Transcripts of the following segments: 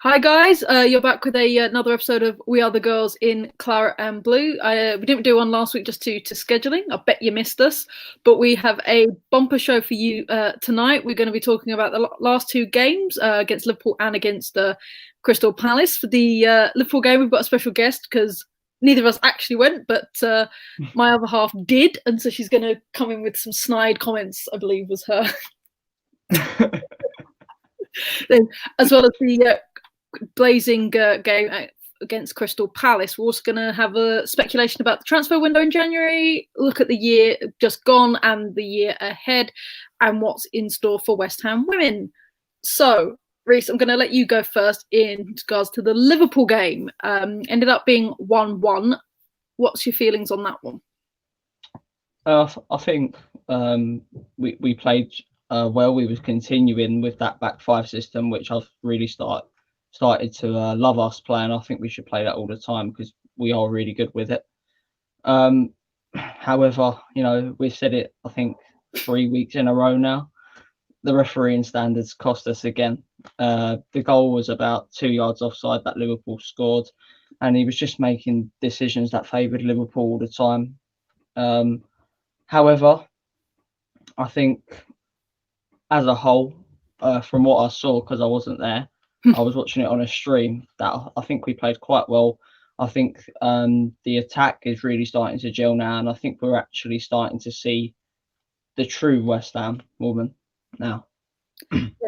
Hi guys, you're back with another episode of We Are the Girls in Claret and Blue. We didn't do one last week just due to scheduling. I bet you missed us, but we have a bumper show for you tonight. We're going to be talking about the last two games against Liverpool and against Crystal Palace. For the Liverpool game, we've got a special guest because neither of us actually went, but my other half did, and so she's going to come in with some snide comments, I believe was her. Then, as well as the blazing game against Crystal Palace. We're also going to have a speculation about the transfer window in January, look at the year just gone and the year ahead, and what's in store for West Ham women. So, Reese, I'm going to let you go first in regards to the Liverpool game. Ended up being 1-1. What's your feelings on that one? I think we played well. We was continuing with that back five system, which I've really started to love us playing. I think we should play that all the time because we are really good with it. However, we've said it, I think, 3 weeks in a row now. The refereeing standards cost us again. The goal was about 2 yards offside that Liverpool scored, and he was just making decisions that favoured Liverpool all the time. However, I think as a whole, from what I saw, because I wasn't there, I was watching it on a stream, that I think we played quite well. I think the attack is really starting to gel now, and I think we're actually starting to see the true West Ham woman now.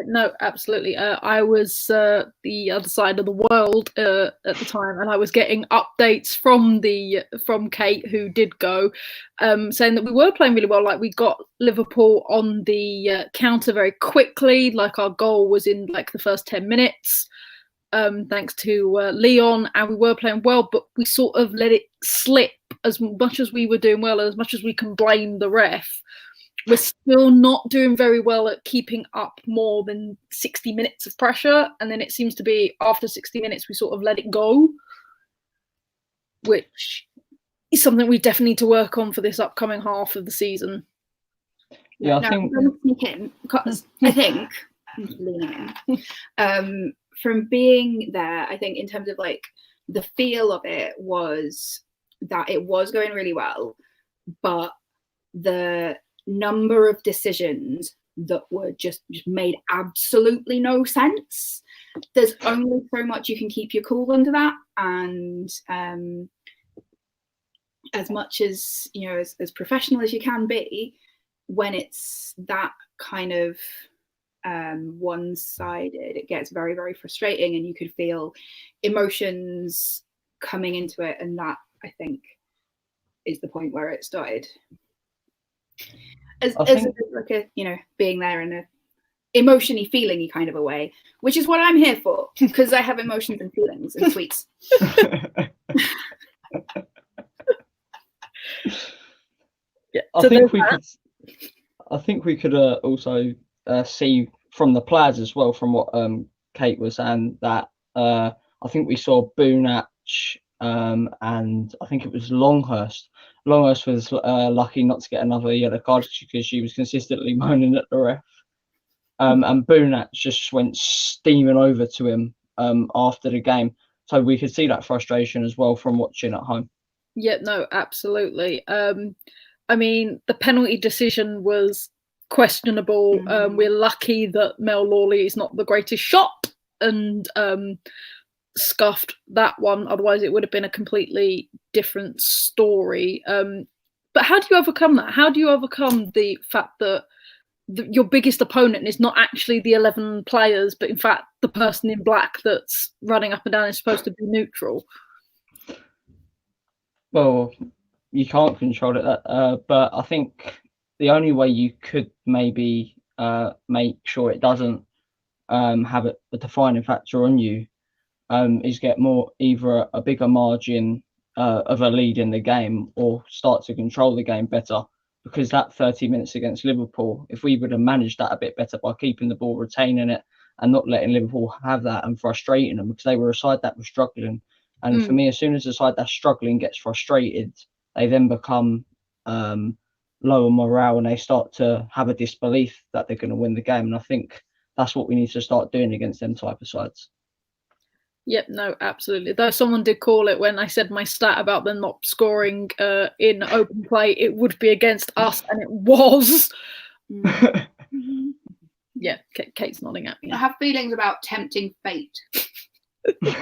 No, absolutely. I was the other side of the world at the time, and I was getting updates from Kate, who did go, saying that we were playing really well. Like, we got Liverpool on the counter very quickly. Like, our goal was in like the first 10 minutes, thanks to Leon, and we were playing well, but we sort of let it slip. As much as we were doing well, as much as we can blame the ref, we're still not doing very well at keeping up more than 60 minutes of pressure. And then it seems to be after 60 minutes, we sort of let it go, which is something we definitely need to work on for this upcoming half of the season. Yeah, I think because I think from being there, I think in terms of like the feel of it was that it was going really well, but the number of decisions that were just made absolutely no sense. There's only so much you can keep your cool under that, and as much as as professional as you can be, when it's that kind of one-sided, it gets very, very frustrating, and you could feel emotions coming into it, and that, I think, is the point where it started. As like a being there in a emotionally feelingy kind of a way, which is what I'm here for, because I have emotions and feelings and sweets. Yeah, I think we could also see from the players as well, from what Kate was saying, that I think we saw Boonach and I think it was Longhurst. Longhurst was lucky not to get another yellow card because she was consistently moaning at the ref. And Boonach just went steaming over to him after the game. So we could see that frustration as well from watching at home. Yeah, no, absolutely. I mean, the penalty decision was questionable. We're lucky that Mel Lawley is not the greatest shot and scuffed that one. Otherwise, it would have been a completely different story. But how do you overcome that? How do you overcome the fact that your biggest opponent is not actually the 11 players, but in fact the person in black that's running up and down is supposed to be neutral? Well, you can't control it, but I think the only way you could maybe make sure it doesn't have a defining factor on you is get either a bigger margin of a lead in the game, or start to control the game better. Because that 30 minutes against Liverpool, if we would have managed that a bit better by keeping the ball, retaining it, and not letting Liverpool have that and frustrating them, because they were a side that was struggling. And for me, as soon as the side that's struggling gets frustrated, they then become lower morale, and they start to have a disbelief that they're going to win the game. And I think that's what we need to start doing against them type of sides. Yep, no, absolutely. Though someone did call it when I said my stat about them not scoring in open play, it would be against us, and it was. Yeah, Kate's nodding at me. I have feelings about tempting fate. Tell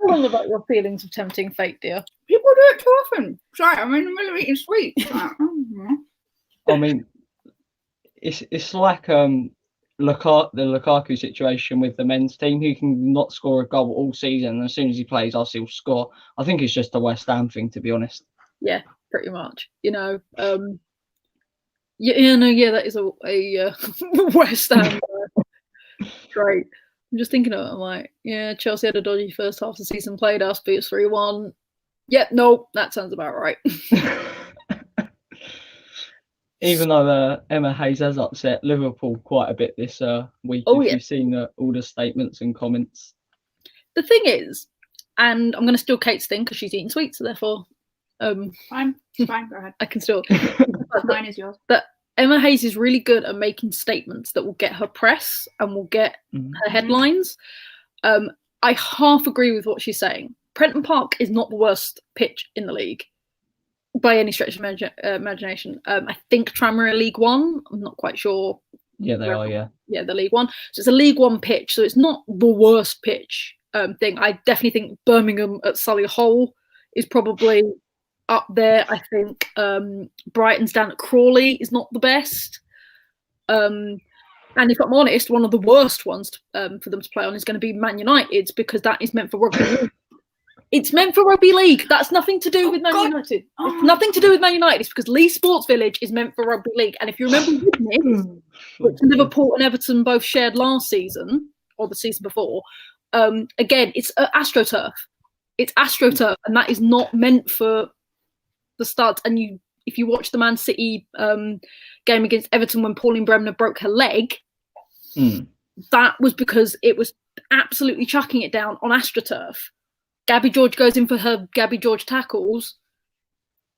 them about your feelings of tempting fate, dear. People do it too often. Sorry, I'm in the middle of eating sweets. I mean, it's like the Lukaku situation with the men's team, who can not score a goal all season, and as soon as he plays, I'll still score. I think it's just a West Ham thing, to be honest. Yeah, pretty much. Yeah, that is a West Ham trait. I'm just thinking of it. I'm like, yeah, Chelsea had a dodgy first half of the season, played us, beat us 3-1. Yep, no, that sounds about right. Even though Emma Hayes has upset Liverpool quite a bit this week, you've seen all the statements and comments. The thing is, and I'm going to steal Kate's thing because she's eating sweets, so therefore... Fine, go ahead. I can still... Mine is yours. But Emma Hayes is really good at making statements that will get her press and will get her headlines. I half agree with what she's saying. Prenton Park is not the worst pitch in the league by any stretch of imagination. I think Tranmere are League One. I'm not quite sure. Yeah, they are, yeah. Yeah, the League One. So it's a League One pitch, so it's not the worst pitch thing. I definitely think Birmingham at Solihull is probably up there. I think Brighton's down at Crawley is not the best. And if I'm honest, one of the worst ones for them to play on is going to be Man United's, because that is meant for rugby league. It's meant for rugby league. That's nothing to do with Man United. It's nothing to do with Man United. It's because Leigh Sports Village is meant for rugby league. And if you remember, which Liverpool and Everton both shared last season, or the season before, again, it's AstroTurf. It's AstroTurf, and that is not meant for the studs. And if you watch the Man City game against Everton when Pauline Bremner broke her leg, that was because it was absolutely chucking it down on AstroTurf. Gabby George goes in for her Gabby George tackles,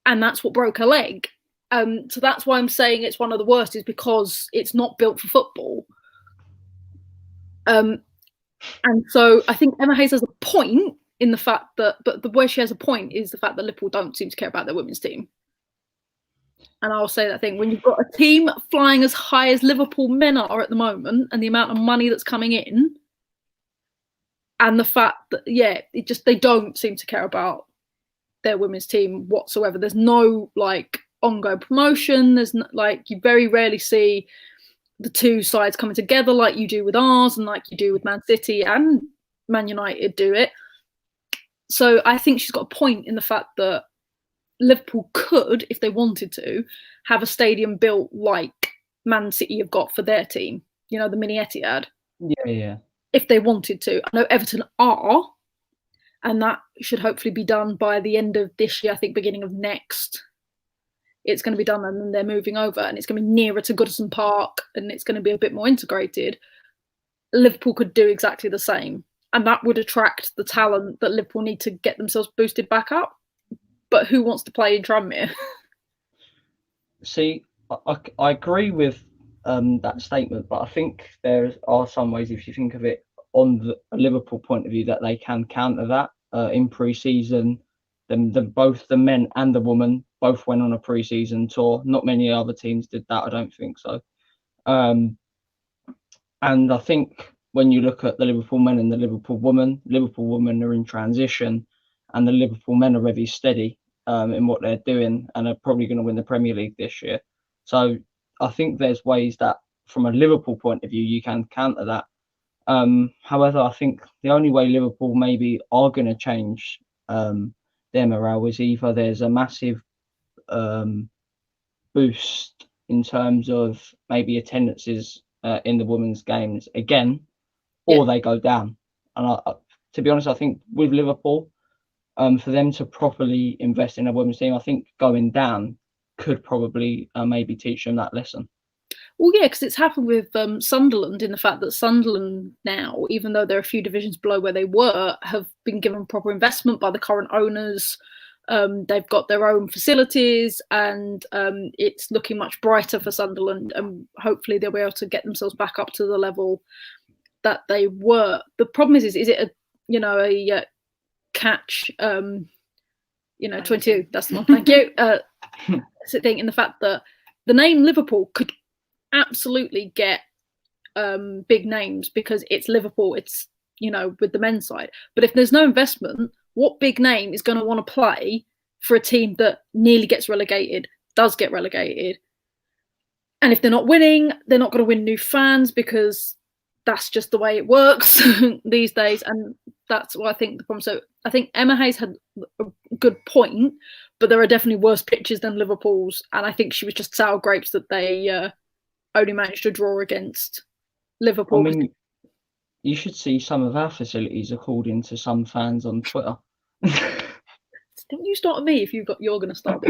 and that's what broke her leg. So that's why I'm saying it's one of the worst, is because it's not built for football. And so I think Emma Hayes has a point in the fact that, but the way she has a point is the fact that Liverpool don't seem to care about their women's team. And I'll say that thing, when you've got a team flying as high as Liverpool men are at the moment, and the amount of money that's coming in, and the fact that, they don't seem to care about their women's team whatsoever. There's no ongoing promotion. There's you very rarely see the two sides coming together like you do with ours, and like you do with Man City and Man United do it. So I think she's got a point in the fact that Liverpool could, if they wanted to, have a stadium built like Man City have got for their team. You know, the mini Etihad. Yeah. If they wanted to. I know Everton are, and that should hopefully be done by the end of this year. I think beginning of next, it's going to be done, and then they're moving over, and it's going to be nearer to Goodison Park, and it's going to be a bit more integrated. Liverpool could do exactly the same, and that would attract the talent that Liverpool need to get themselves boosted back up. But who wants to play in Tranmere? See, I agree with that statement, but I think there are some ways, if you think of it on a Liverpool point of view, that they can counter that. In pre-season, both the men and the women both went on a pre-season tour. Not many other teams did that, I don't think so. And I think when you look at the Liverpool men and the Liverpool women are in transition, and the Liverpool men are very steady in what they're doing, and are probably going to win the Premier League this year. So I think there's ways that, from a Liverpool point of view, you can counter that. However, I think the only way Liverpool maybe are going to change their morale is either there's a massive boost in terms of maybe attendances in the women's games again, or they go down. And to be honest, I think with Liverpool, for them to properly invest in a women's team, I think going down could probably maybe teach them that lesson. Well, yeah, because it's happened with Sunderland, in the fact that Sunderland now, even though they're a few divisions below where they were, have been given proper investment by the current owners. They've got their own facilities, and it's looking much brighter for Sunderland, and hopefully they'll be able to get themselves back up to the level that they were. The problem is it a catch, 22. That's the one. Thank you. Thing in the fact that the name Liverpool could absolutely get big names because it's Liverpool. It's with the men's side. But if there's no investment, what big name is going to want to play for a team that nearly gets relegated, does get relegated? And if they're not winning, they're not going to win new fans because that's just the way it works these days. And that's what I think the problem. So I think Emma Hayes had a good point, but there are definitely worse pitches than Liverpool's. And I think she was just sour grapes that they only managed to draw against Liverpool. I mean, you should see some of our facilities according to some fans on Twitter. Don't you start me if you're going to start.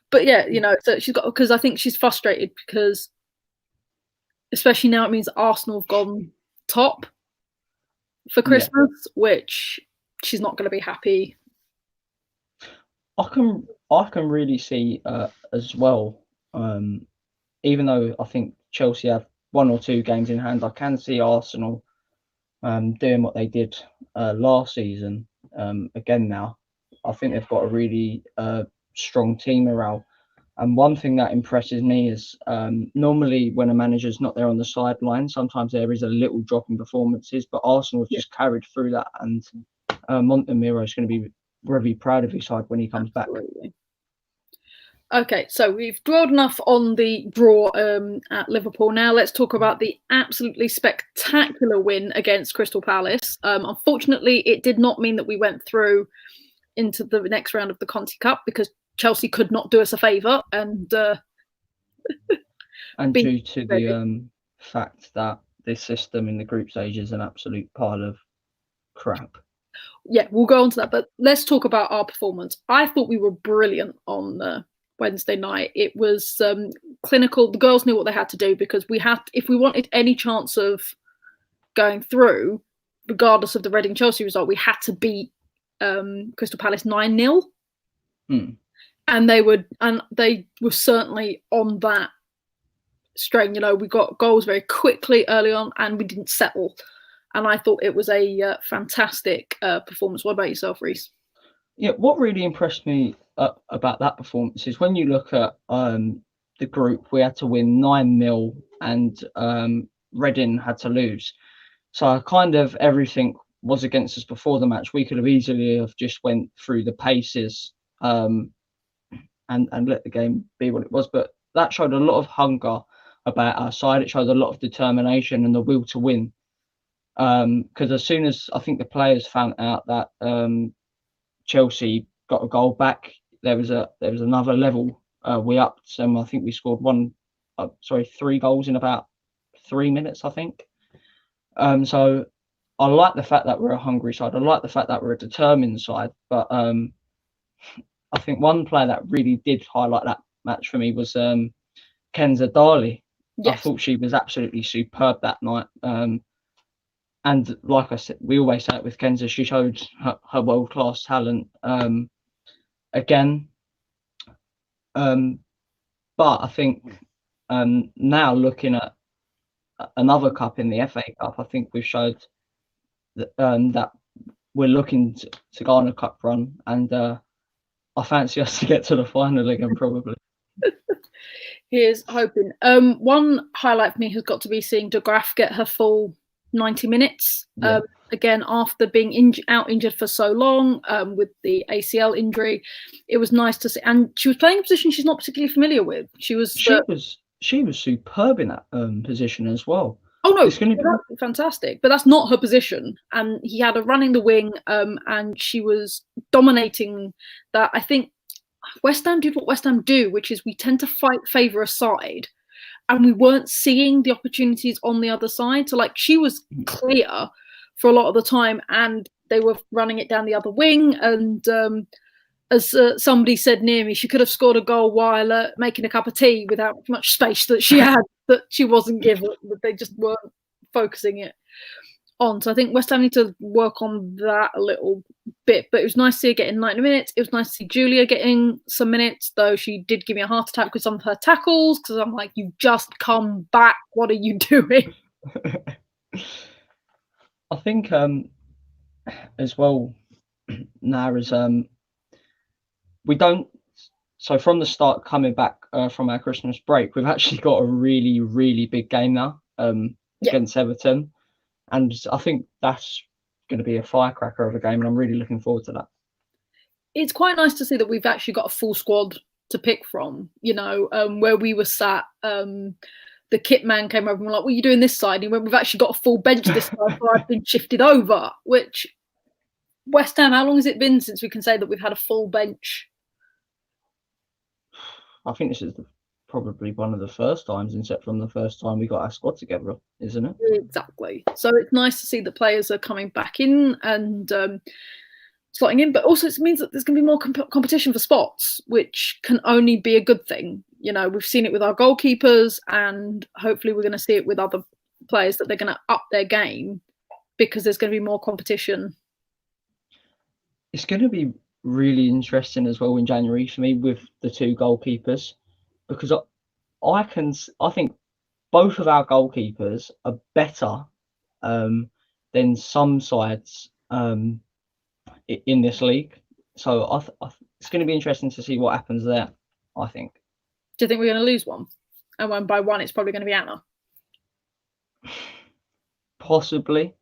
But yeah, so she's got, because I think she's frustrated because, especially now, it means Arsenal have gone top for Christmas, which she's not going to be happy. I can really see as well. Even though I think Chelsea have 1 or 2 games in hand, I can see Arsenal doing what they did last season again now. I think they've got a really strong team morale. And one thing that impresses me is normally when a manager's not there on the sideline, sometimes there is a little drop in performances, but Arsenal have just carried through that, and Montemiro is going to be very proud of his side when he comes back. Okay, so we've dwelled enough on the draw at Liverpool. Now let's talk about the absolutely spectacular win against Crystal Palace. Unfortunately, it did not mean that we went through into the next round of the Conti Cup because Chelsea could not do us a favour, and due to the fact that this system in the group stage is an absolute pile of crap. Yeah, we'll go on to that, but let's talk about our performance. I thought we were brilliant on Wednesday night. It was clinical. The girls knew what they had to do because if we wanted any chance of going through, regardless of the Reading Chelsea result, we had to beat Crystal Palace 9-0. And they were certainly on that strain. We got goals very quickly early on, and we didn't settle. And I thought it was a fantastic performance. What about yourself, Reese? Yeah, what really impressed me about that performance is when you look at the group, we had to win 9-0 and Reading had to lose. So kind of everything was against us before the match. We could have easily have just went through the paces and let the game be what it was. But that showed a lot of hunger about our side. It showed a lot of determination and the will to win. Because as soon as I think the players found out that Chelsea got a goal back, there was another level. We upped, and I think we scored 3 goals in about 3 minutes, I think. So I like the fact that we're a hungry side. I like the fact that we're a determined side. But I think one player that really did highlight that match for me was Kenza Dali. Yes. I thought she was absolutely superb that night. And like I said, we always say it with Kenza, she showed her world-class talent again. But I think now looking at another cup in the FA Cup, I think we've showed that we're looking to go on a cup run, and I fancy us to get to the final again, probably. Here's hoping. One highlight for me has got to be seeing De Graaf get her full 90 minutes. Again, after being injured for so long with the ACL injury, it was nice to see. And she was playing a position she's not particularly familiar with. She was superb in that position as well. Oh no, it's going to be fantastic. But that's not her position. And he had her running the wing, and she was dominating that. I think West Ham did what West Ham do, which is we tend to favour a side, and we weren't seeing the opportunities on the other side. So she was clear for a lot of the time, and they were running it down the other wing. And as somebody said near me, she could have scored a goal while making a cup of tea without much space that she had, that she wasn't given, that they just weren't focusing it on. So I think West Ham need to work on that a little bit. But it was nice to see her getting 90 minutes. It was nice to see Julia getting some minutes, though she did give me a heart attack with some of her tackles, because I'm like, you just come back. What are you doing? I think as well now is we don't. So from the start, coming back from our Christmas break, we've actually got a really, really big game now against Everton, and I think that's going to be a firecracker of a game, and I'm really looking forward to that. It's quite nice to see that we've actually got a full squad to pick from. Where we were sat, the kit man came over and we're like, "What are you doing this side?" And he went, "We've actually got a full bench this side, so I've been shifted over." Which West Ham, how long has it been since we can say that we've had a full bench? I think this is probably one of the first times, except from the first time we got our squad together, isn't it? Exactly. So it's nice to see that players are coming back in and slotting in, but also it means that there's going to be more competition for spots, which can only be a good thing. We've seen it with our goalkeepers, and hopefully we're going to see it with other players, that they're going to up their game because there's going to be more competition. It's going to be really interesting as well in January for me with the two goalkeepers, because I think both of our goalkeepers are better than some sides in this league. So it's going to be interesting to see what happens there, I think. Do you think we're going to lose one? And when by one, it's probably going to be Anna? Possibly.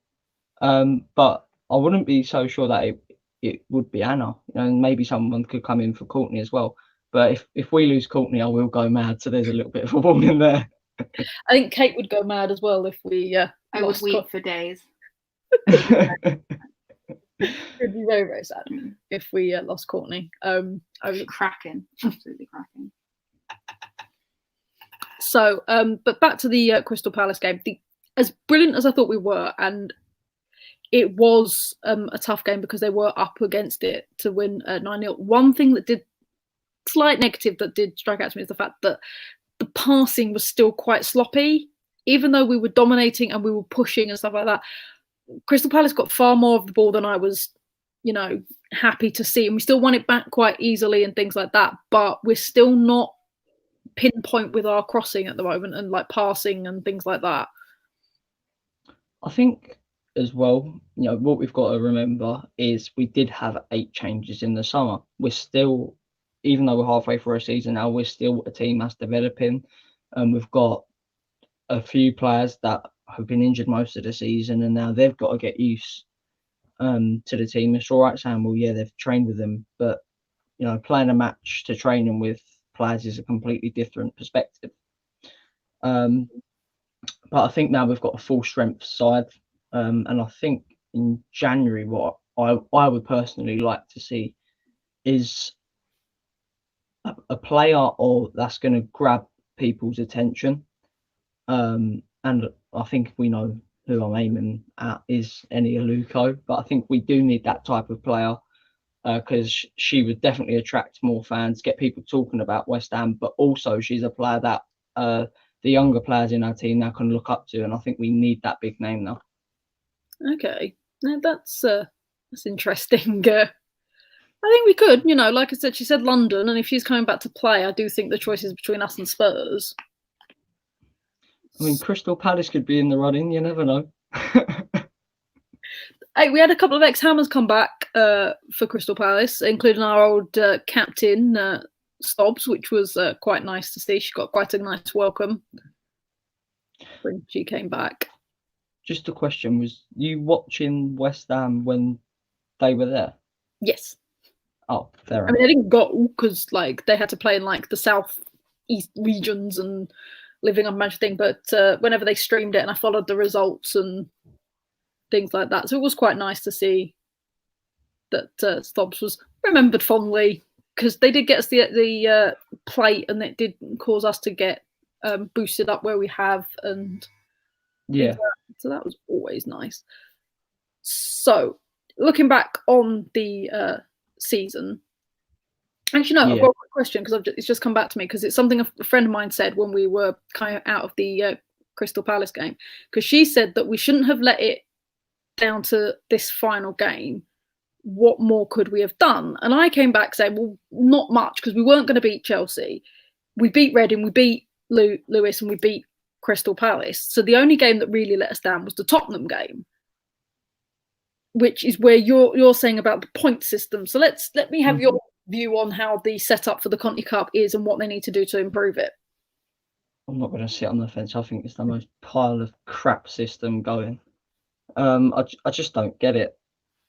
But I wouldn't be so sure that it would be Anna. And maybe someone could come in for Courtney as well. But if we lose Courtney, I will go mad. So there's a little bit of a warning there. I think Kate would go mad as well if we I would weep for days. It'd be very, very sad if we lost Courtney. I was cracking, absolutely cracking. So, but back to the Crystal Palace game. As brilliant as I thought we were, and it was a tough game because they were up against it to win 9-0. One thing that did slight negative that did strike out to me is the fact that the passing was still quite sloppy, even though we were dominating and we were pushing and stuff like that. Crystal Palace got far more of the ball than I was, happy to see, and we still won it back quite easily and things like that. But we're still not pinpoint with our crossing at the moment and like passing and things like that. I think as well, what we've got to remember is we did have 8 changes in the summer. We're still, even though we're halfway through a season now, we're still a team that's developing, and we've got a few players that have been injured most of the season, and now they've got to get used to the team. It's all right saying, well, yeah, they've trained with them, but playing a match to training with players is a completely different perspective. But I think now we've got a full strength side, and I think in January what I would personally like to see is a player that's going to grab people's attention, and I think we know who I'm aiming at is Eni Aluko, but I think we do need that type of player because she would definitely attract more fans, get people talking about West Ham, but also she's a player that the younger players in our team now can look up to, and I think we need that big name now. Okay, now that's interesting. I think we could, like I said, she said London, and if she's coming back to play, I do think the choice is between us and Spurs. I mean, Crystal Palace could be in the running. You never know. Hey, we had a couple of ex-Hammers come back for Crystal Palace, including our old captain, Stobbs, which was quite nice to see. She got quite a nice welcome when she came back. Just a question, was you watching West Ham when they were there? Yes. Oh, fair enough. I mean, they didn't go because they had to play in the south east regions and living on Manchester thing, but whenever they streamed it and I followed the results and things like that, so it was quite nice to see that Stobbs was remembered fondly, because they did get us the plate, and it did cause us to get boosted up where we have, and yeah, so that was always nice. So looking back on the season, actually no, I've got a quick question because it's just come back to me, because it's something a friend of mine said when we were kind of out of the Crystal Palace game, because she said that we shouldn't have let it down to this final game. What more could we have done? And I came back saying, well, not much, because we weren't going to beat Chelsea. We beat Reading, we beat Lewis, and we beat Crystal Palace. So the only game that really let us down was the Tottenham game. which is where you're saying about the point system. So let me have your view on how the setup for the Conti Cup is and what they need to do to improve it. I'm not going to sit on the fence. I think it's the most pile of crap system going. I just don't get it.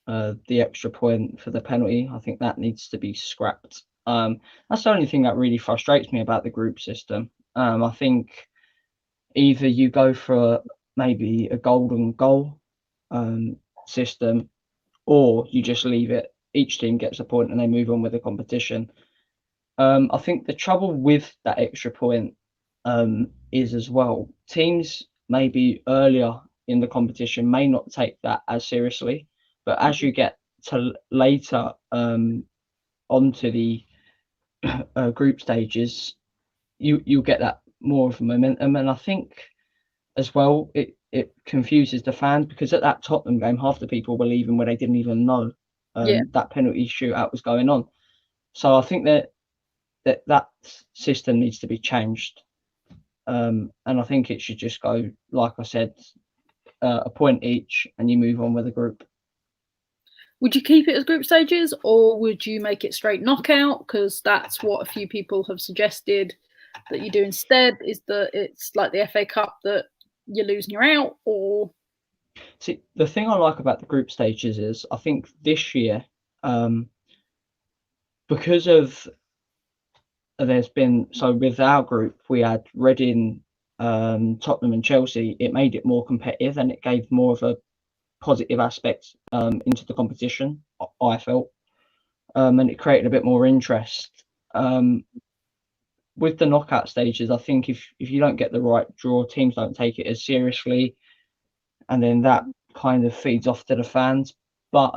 The extra point for the penalty, I think that needs to be scrapped. That's the only thing that really frustrates me about the group system. I think either you go for maybe a golden goal system, or you just leave it. Each team gets a point and they move on with the competition. I think the trouble with that extra point is as well, teams maybe earlier in the competition may not take that as seriously, but as you get to later onto the group stages, you'll get that more of a momentum. And I think as well it confuses the fans, because at that Tottenham game half the people were leaving where they didn't even know that penalty shootout was going on. So I think that system needs to be changed, and I think it should just go, like I said, a point each and you move on with the group. Would you keep it as group stages, or would you make it straight knockout? Because that's what a few people have suggested that you do instead, is that it's like the FA Cup, that you lose and you're out. Or see, the thing I like about the group stages is I think this year, because of there's been, so with our group we had Reading, Tottenham and Chelsea, it made it more competitive and it gave more of a positive aspect into the competition, I felt, and it created a bit more interest. With the knockout stages, I think if you don't get the right draw, teams don't take it as seriously, and then that kind of feeds off to the fans. But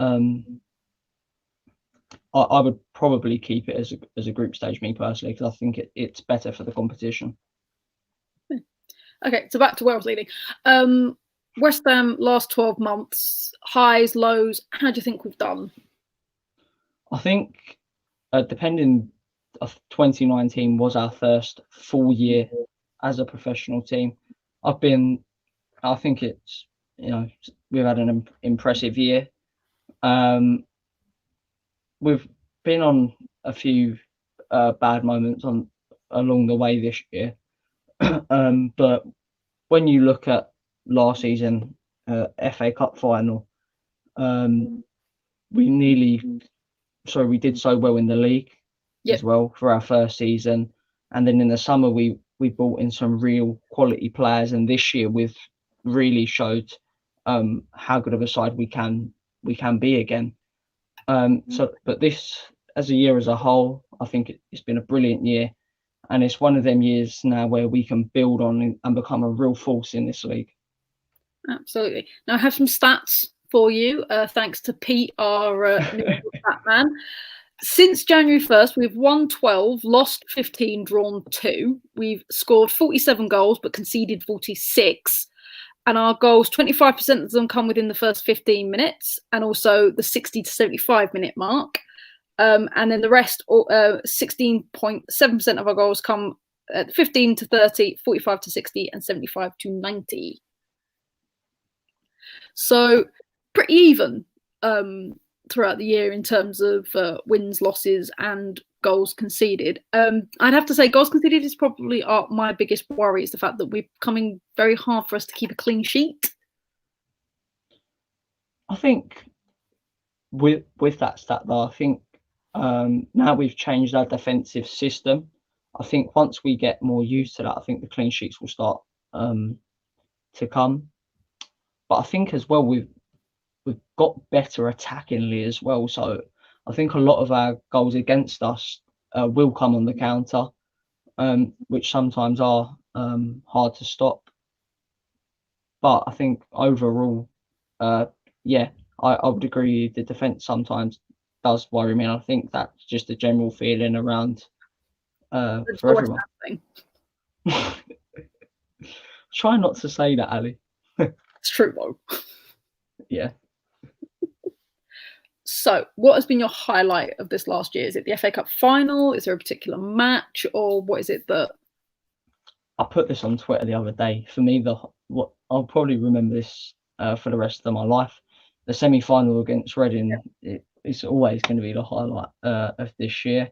I would probably keep it as a group stage, me personally, because I think it's better for the competition. Okay, so back to Wales leading. West Ham last 12 months, highs, lows. How do you think we've done? I think depending, 2019 was our first full year as a professional team. I think it's, we've had an impressive year. We've been on a few bad moments along the way this year, but when you look at last season, FA Cup final, we did so well in the league as well for our first season, and then in the summer we brought in some real quality players, and this year we've really showed how good of a side we can be again. But this, as a year as a whole, I think it's been a brilliant year, and it's one of them years now where we can build on and become a real force in this league. Absolutely. Now I have some stats for you, thanks to Pete, our stat man. Since January 1st, we've won 12, lost 15, drawn 2. We've scored 47 goals, but conceded 46. And our goals, 25% of them come within the first 15 minutes, and also the 60 to 75 minute mark. And then the rest, 16.7% of our goals come at 15 to 30, 45 to 60, and 75 to 90. So pretty even throughout the year in terms of wins, losses, and goals conceded. I'd have to say goals conceded is probably my biggest worry, is the fact that we're becoming very hard for us to keep a clean sheet. I think with that stat though, I think now we've changed our defensive system. I think once we get more used to that, I think the clean sheets will start to come. But I think as well we've got better attackingly as well. So I think a lot of our goals against us will come on the counter, which sometimes are hard to stop. But I think overall, I would agree, the defence sometimes does worry me, and I think that's just a general feeling around for everyone. Try not to say that, Ali. It's true though. Yeah. So, what has been your highlight of this last year? Is it the FA Cup final? Is there a particular match, or what is it that? I put this on Twitter the other day. For me, what I'll probably remember this for the rest of my life the semi-final against Reading, it's always going to be the highlight of this year.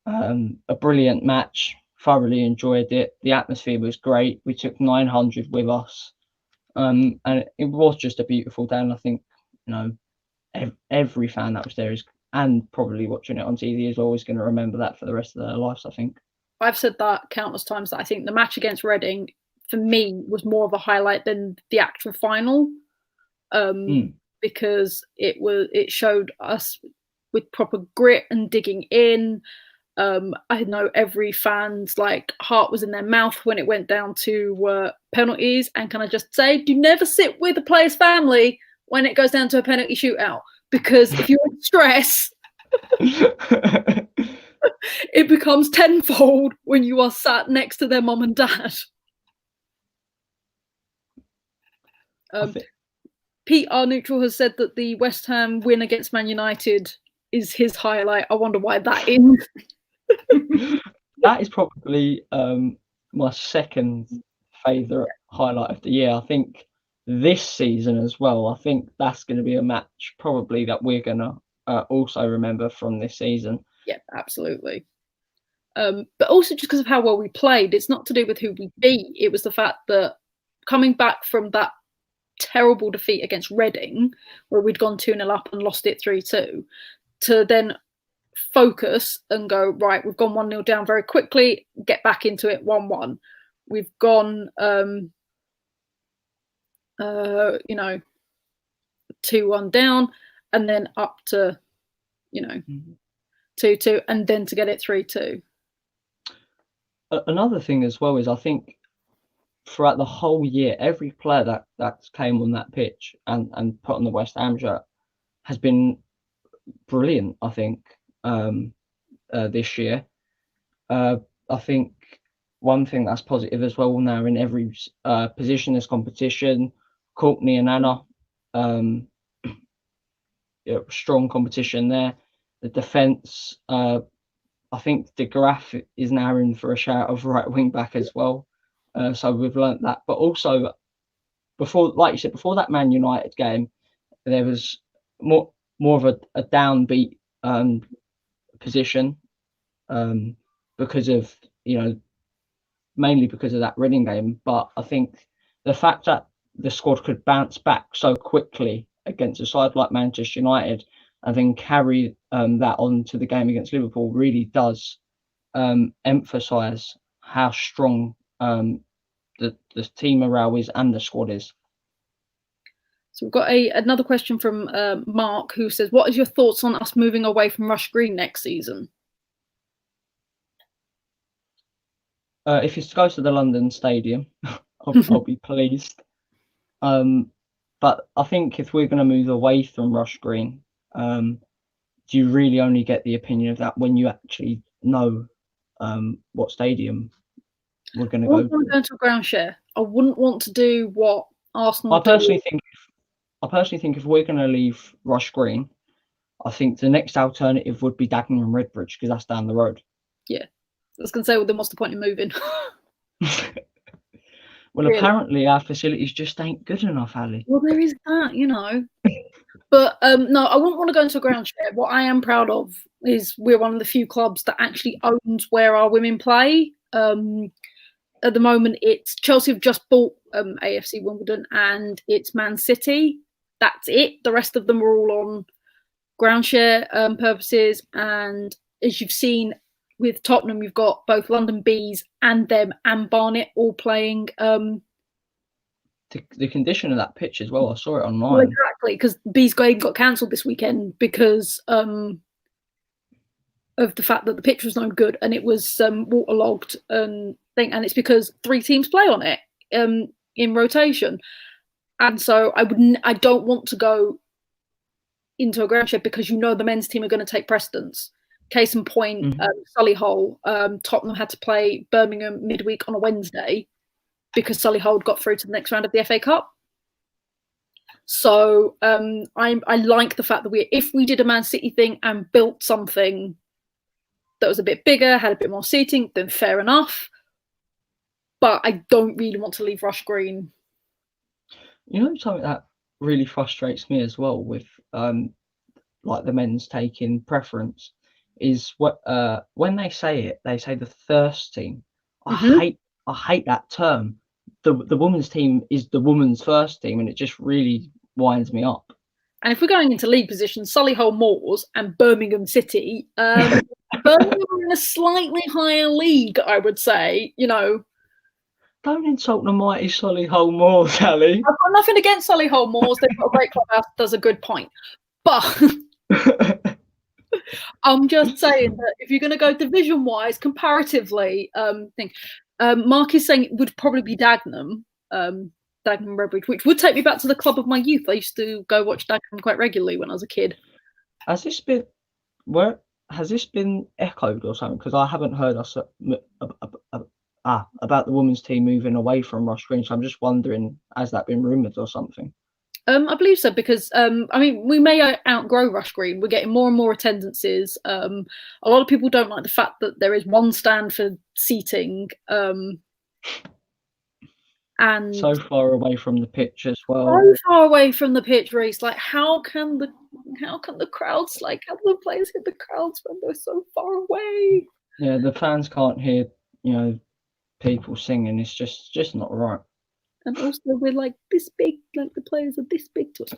A brilliant match. Thoroughly enjoyed it. The atmosphere was great. We took 900 with us, and it was just a beautiful day. And I think, you know, every fan that was there and probably watching it on TV is always going to remember that for the rest of their lives, I think. I've said that countless times, that I think the match against Reading, for me, was more of a highlight than the actual final, because it showed us with proper grit and digging in. I know every fan's heart was in their mouth when it went down to penalties. And can I just say, do never sit with the player's family when it goes down to a penalty shootout, because if you're in stress, it becomes tenfold when you are sat next to their mum and dad. Pete, our neutral, has said that the West Ham win against Man United is his highlight. I wonder why that is. That is probably my second favourite highlight of the year. I think this season as well, I think that's going to be a match probably that we're going to also remember from this season. Yeah, absolutely. But also just because of how well we played. It's not to do with who we beat. It was the fact that coming back from that terrible defeat against Reading, where we'd gone 2-0 up and lost it 3-2, to then focus and go, right, we've gone 1-0 down very quickly, get back into it 1-1. We've gone 2-1 down and then up to 2-2, and then to get it 3-2. Another thing as well is, I think throughout the whole year, every player that came on that pitch and put on the West Ham shirt has been brilliant, I think, this year. I think one thing that's positive as well now in every position is competition. Courtney and Anna, strong competition there. The defence, I think De Graaf is now in for a shout of right wing back as well. So we've learnt that. But also, before, like you said, before that Man United game, there was more of a downbeat position because of, mainly because of that Reading game. But I think the fact that the squad could bounce back so quickly against a side like Manchester United and then carry that on to the game against Liverpool really does emphasise how strong the team morale is and the squad is. So we've got another question from Mark, who says, what is your thoughts on us moving away from Rush Green next season? If it's to go to the London Stadium, I'll be pleased. But I think if we're going to move away from Rush Green, do you really only get the opinion of that when you actually know what stadium we're going to go to? I wouldn't want to go into a ground share. I wouldn't want to do what Arsenal I personally think if we're going to leave Rush Green, I think the next alternative would be Dagenham Redbridge, because that's down the road. Yeah. I was going to say, well, then what's the point in moving? Well, really? Apparently our facilities just ain't good enough, Ali. Well, there is that, But no, I wouldn't want to go into a ground share. What I am proud of is we're one of the few clubs that actually owns where our women play. At the moment, it's Chelsea have just bought AFC Wimbledon, and it's Man City. That's it. The rest of them are all on ground share purposes. And as you've seen with Tottenham, you've got both London Bees and them and Barnet all playing. The condition of that pitch as well, I saw it online. Well, exactly, because Bees game got cancelled this weekend because of the fact that the pitch was no good and it was waterlogged and it's because 3 teams play on it in rotation. And so I don't want to go into a ground share because the men's team are going to take precedence. Case in point, Solihull, Tottenham had to play Birmingham midweek on a Wednesday because Solihull got through to the next round of the FA Cup. So I like the fact that if we did a Man City thing and built something that was a bit bigger, had a bit more seating, then fair enough. But I don't really want to leave Rush Green. Something that really frustrates me as well with like the men's taking preference is when they say the thirst team. I hate that term. The women's team is the women's first team, and it just really winds me up. And if we're going into league positions, Solihull Moors and Birmingham City, Birmingham are in a slightly higher league, I would say. Don't insult the mighty Solihull Moors, Ali. I've got nothing against Solihull Moors. They've got a great clubhouse, does a good point. But I'm just saying that if you're going to go division-wise, comparatively, Mark is saying it would probably be Dagenham, Dagenham Redbridge, which would take me back to the club of my youth. I used to go watch Dagenham quite regularly when I was a kid. Has this been echoed or something? Because I haven't heard us about the women's team moving away from Rush Green. So I'm just wondering, has that been rumoured or something? I believe so, because we may outgrow Rush Green. We're getting more and more attendances. A lot of people don't like the fact that there is one stand for seating, and so far away from the pitch as well. So far away from the pitch, Reece. Like, how can the crowds, like, how do the players hit the crowds when they're so far away? Yeah, the fans can't hear, people singing. It's just not right. And also, we're like this big, like the players are this big to us.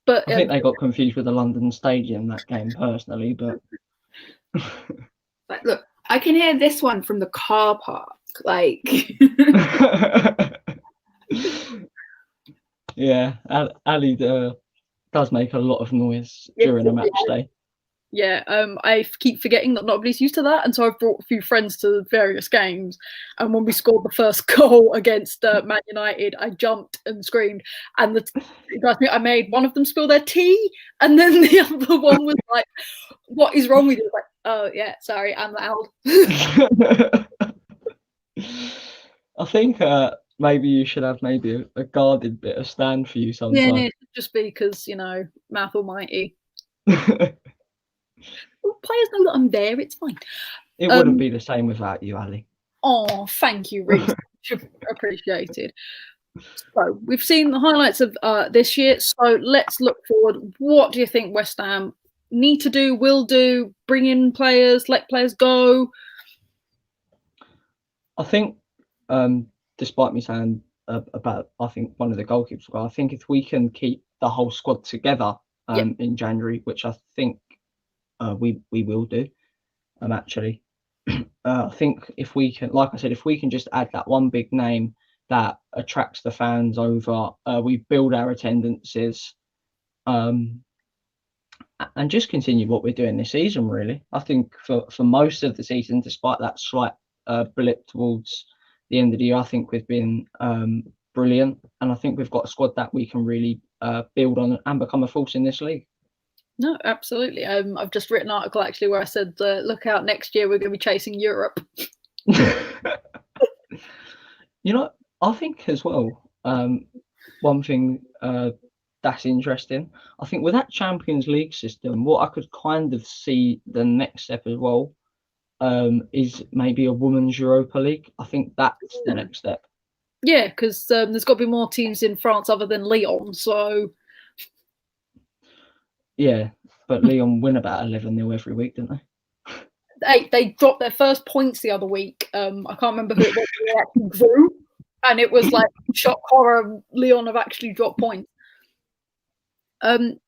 But I think they got confused with the London Stadium that game, personally. But look, I can hear this one from the car park. Like, yeah, Ali does make a lot of noise during a match day. Yeah, I keep forgetting that nobody's used to that, and so I've brought a few friends to various games. And when we scored the first goal against Man United, I jumped and screamed. And I made one of them spill their tea, and then the other one was like, "What is wrong with you?" Like, "Oh yeah, sorry, I'm loud." I think maybe you should have a guarded bit of stand for you sometime. Yeah, just because mouth almighty. Well, players know that I'm there. It's fine. It wouldn't be the same without you, Ali. Oh, thank you, Reece. Appreciated. So we've seen the highlights of this year. So let's look forward. What do you think West Ham need to do, will do? Bring in players, let players go? I think, despite me saying about, I think one of the goalkeepers, I think if we can keep the whole squad together in January, which I think we will do, actually. I think if we can, like I said, if we can just add that one big name that attracts the fans over, we build our attendances, and just continue what we're doing this season, really. I think for most of the season, despite that slight blip towards the end of the year, I think we've been brilliant, and I think we've got a squad that we can really build on and become a force in this league. No, absolutely. I've just written an article actually where I said, look out, next year we're going to be chasing Europe. I think as well, one thing that's interesting, I think with that Champions League system, what I could kind of see the next step as well is maybe a Women's Europa League. I think that's the next step. Yeah, because there's got to be more teams in France other than Lyon, so... Yeah, but Lyon win about 11-0 every week, don't they? They dropped their first points the other week. I can't remember who it was who actually drew, and it was like shock horror. Lyon have actually dropped points. I think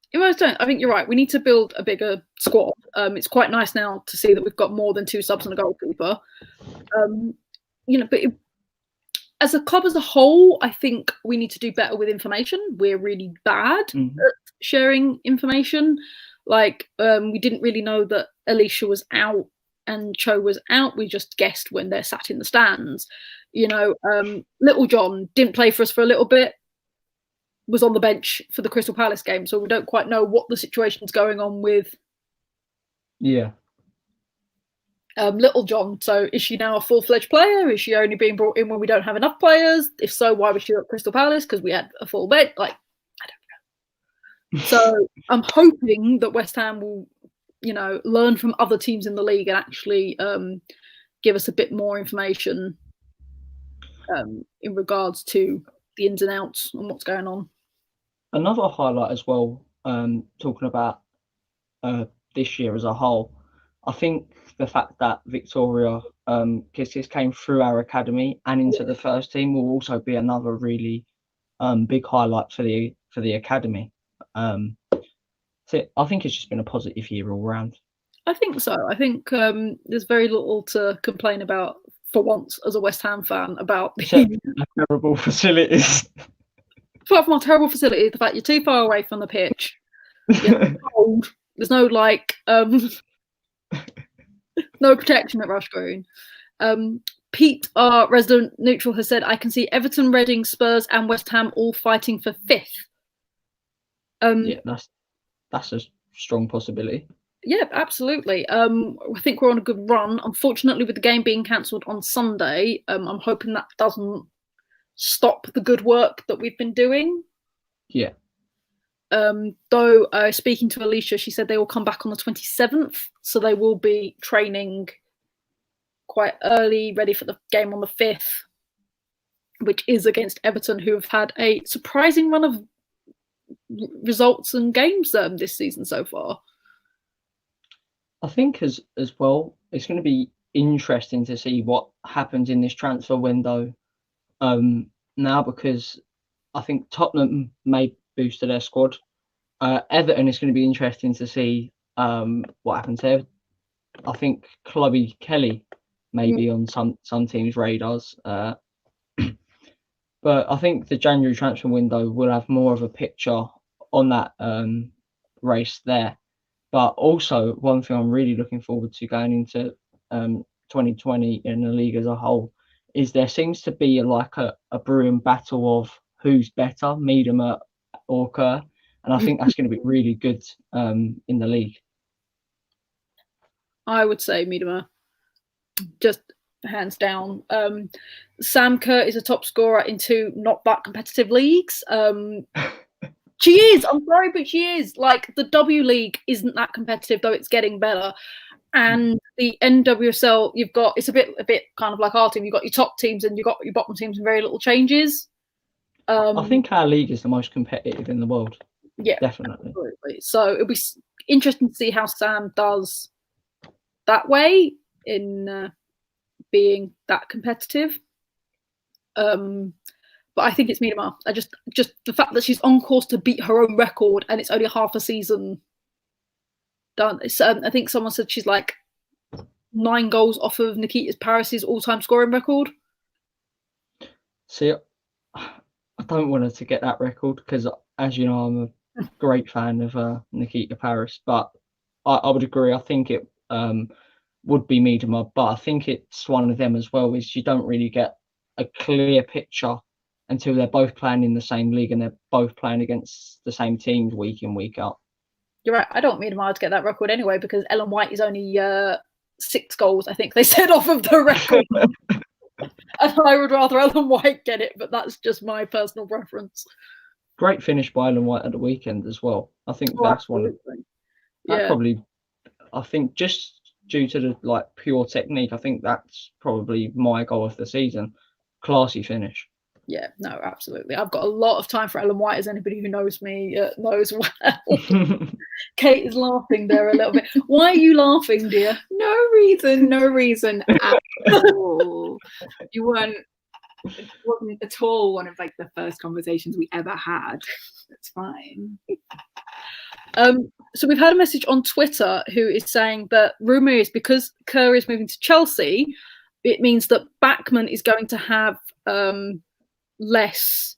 you're right. We need to build a bigger squad. It's quite nice now to see that we've got more than 2 subs and a goalkeeper. But as a club as a whole, I think we need to do better with information. We're really bad at sharing information. Like, we didn't really know that Alicia was out and Cho was out. We just guessed when they're sat in the stands. Little John didn't play for us for a little bit, was on the bench for the Crystal Palace game, so we don't quite know what the situation's going on with Little John. So is she now a full-fledged player? Is she only being brought in when we don't have enough players? If so, why was she at Crystal Palace? Because we had a full bench. Like, I don't know. So I'm hoping that West Ham will, learn from other teams in the league and actually give us a bit more information in regards to the ins and outs and what's going on. Another highlight as well, talking about this year as a whole, I think the fact that Victoria Kisses came through our academy and into the first team will also be another really big highlight for the academy. So I think it's just been a positive year all round. I think so. I think there's very little to complain about for once as a West Ham fan about the Terrible facilities. apart from our terrible facility, the fact you're too far away from the pitch. You're cold. There's no no protection at Rush Green. Pete, our resident neutral, has said, I can see Everton, Reading, Spurs and West Ham all fighting for 5th. Yeah, that's a strong possibility. Yeah, absolutely. I think we're on a good run. Unfortunately, with the game being cancelled on Sunday, I'm hoping that doesn't stop the good work that we've been doing. Yeah. Though speaking to Alicia, she said they will come back on the 27th, so they will be training quite early, ready for the game on the 5th, which is against Everton, who have had a surprising run of results and games this season so far. I think as well, it's going to be interesting to see what happens in this transfer window now, because I think Tottenham may boost to their squad. Everton is going to be interesting to see what happens there. I think Chloe Kelly may be on some teams' radars. But I think the January transfer window will have more of a picture on that race there. But also, one thing I'm really looking forward to going into 2020 in the league as a whole is there seems to be a brewing battle of who's better, Miedema or Kerr. And I think that's going to be really good in the league. I would say Miedema, just hands down. Sam Kerr is a top scorer in 2 not that competitive leagues. She is. I'm sorry, but she is. Like, the W League isn't that competitive, though it's getting better. And the NWSL, it's a bit kind of like our team. You've got your top teams and you've got your bottom teams and very little changes. I think our league is the most competitive in the world. Yeah, definitely. Absolutely. So it'll be interesting to see how Sam does that way in being that competitive. But I think it's Miedema. Just the fact that she's on course to beat her own record and it's only half a season done. I think someone said she's like 9 goals off of Nikita Paris's all-time scoring record. See, I don't want her to get that record because, as you know, I'm a great fan of Nikita Paris. But I would agree. I think it would be Miedema, but I think it's one of them as well. Is you don't really get a clear picture until they're both playing in the same league and they're both playing against the same teams week in, week out. You're right. I don't mean Miedema to get that record anyway because Ellen White is only 6 goals, I think they said, off of the record. And I would rather Ellen White get it, but that's just my personal preference. Great finish by Ellen White at the weekend as well. I think that's one of that probably. I think just due to the pure technique, I think that's probably my goal of the season. Classy finish. Yeah, no, absolutely. I've got a lot of time for Ellen White, as anybody who knows me knows well. Kate is laughing there a little bit. Why are you laughing, dear? No reason at all. It wasn't at all one of the first conversations we ever had. That's fine. So we've had a message on Twitter who is saying that rumour is because Kerr is moving to Chelsea, it means that Bachmann is going to have less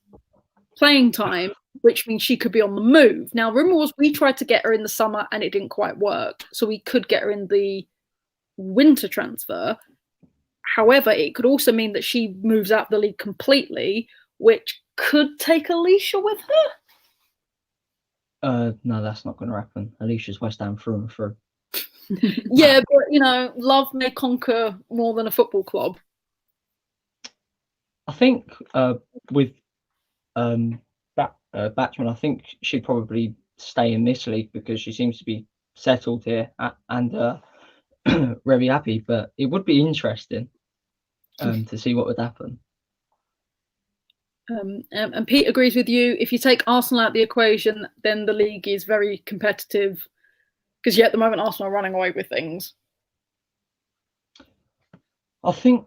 playing time, which means she could be on the move. Now, rumour was we tried to get her in the summer and it didn't quite work, so we could get her in the winter transfer. However, it could also mean that she moves out the league completely, which could take Alicia with her. No, that's not going to happen. Alicia's West Ham through and through. Yeah, but love may conquer more than a football club. I think with Batchman, I think she'd probably stay in this league because she seems to be settled here and very happy. But it would be interesting to see what would happen. And Pete agrees with you. If you take Arsenal out of the equation, then the league is very competitive. Because at the moment, Arsenal are running away with things. I think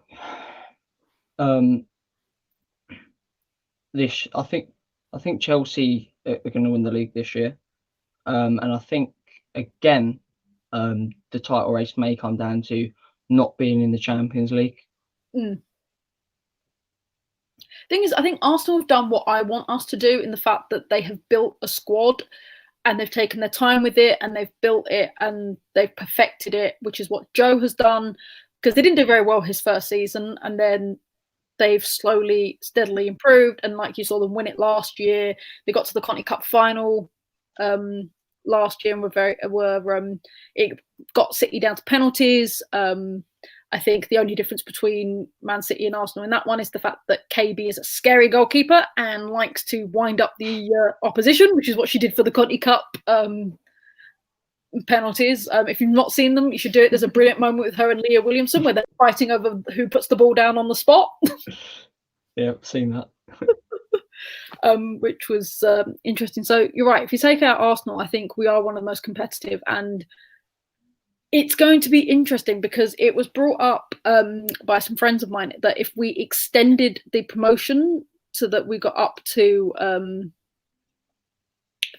I think Chelsea are going to win the league this year, and I think again the title race may come down to not being in the Champions League. Thing is, I think Arsenal have done what I want us to do in the fact that they have built a squad and they've taken their time with it and they've built it and they've perfected it, which is what Joe has done, because they didn't do very well his first season, and then they've slowly, steadily improved. And like you saw them win it last year, they got to the Conti Cup final last year and it got City down to penalties. I think the only difference between Man City and Arsenal in that one is the fact that KB is a scary goalkeeper and likes to wind up the opposition, which is what she did for the Conti Cup penalties. If you've not seen them, you should do it. There's a brilliant moment with her and Leah Williamson where they're fighting over who puts the ball down on the spot. Yeah, I've seen that. Which was interesting. So you're right. If you take out Arsenal, I think we are one of the most competitive, and it's going to be interesting because it was brought up by some friends of mine that if we extended the promotion so that we got up to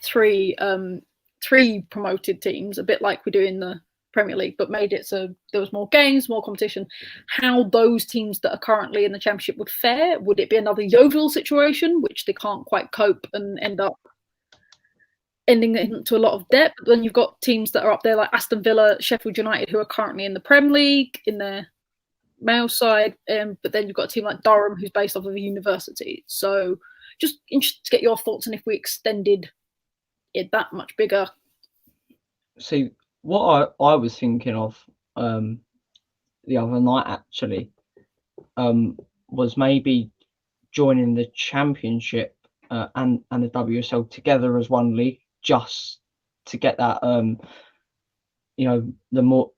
three promoted teams, a bit like we do in the Premier League, but made it so there was more games, more competition, how those teams that are currently in the Championship would fare. Would it be another Yeovil situation, which they can't quite cope and end up ending into a lot of debt? But then you've got teams that are up there like Aston Villa, Sheffield United, who are currently in the Premier League in their male side, but then you've got a team like Durham, who's based off of a university. So just interested to get your thoughts on if we extended it that much bigger. See, what I was thinking of the other night actually was maybe joining the Championship and the WSL together as one league, just to get that the more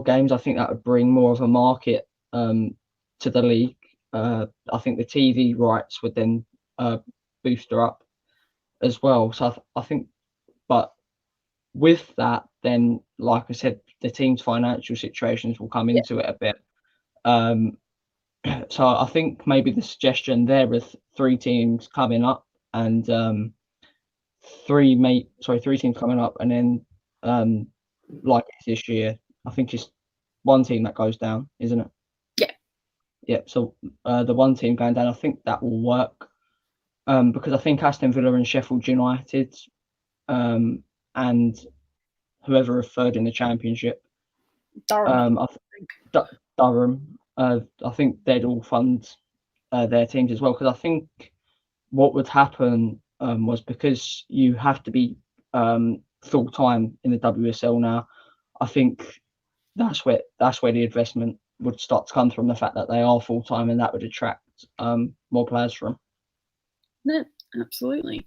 games. I think that would bring more of a market to the league. I think the TV rights would then boost her up as well. So I think, but with that, then like I said, the team's financial situations will come into it a bit. So I think maybe the suggestion there with 3 teams coming up and 3 teams coming up, and then like this year, I think it's 1 team that goes down, isn't it? Yeah. So the 1 team going down, I think that will work because I think Aston Villa and Sheffield United and whoever are third in the Championship, Durham. Durham. I think they'd all fund their teams as well, because I think what would happen was, because you have to be full time in the WSL now, I think that's where the investment would start to come from, the fact that they are full time, and that would attract more players from. No, absolutely.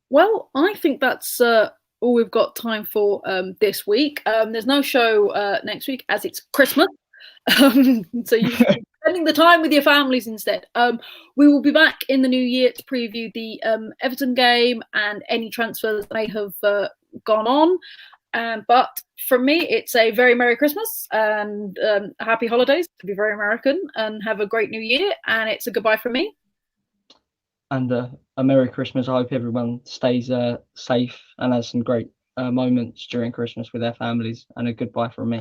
Well, I think that's all we've got time for this week. There's no show next week as it's Christmas. So you're spending the time with your families instead. We will be back in the new year to preview the Everton game and any transfers that may have gone on. But from me, it's a very Merry Christmas and happy holidays, to be very American, and have a great new year. And it's a goodbye from me. And a Merry Christmas. I hope everyone stays safe and has some great moments during Christmas with their families. And a goodbye from me.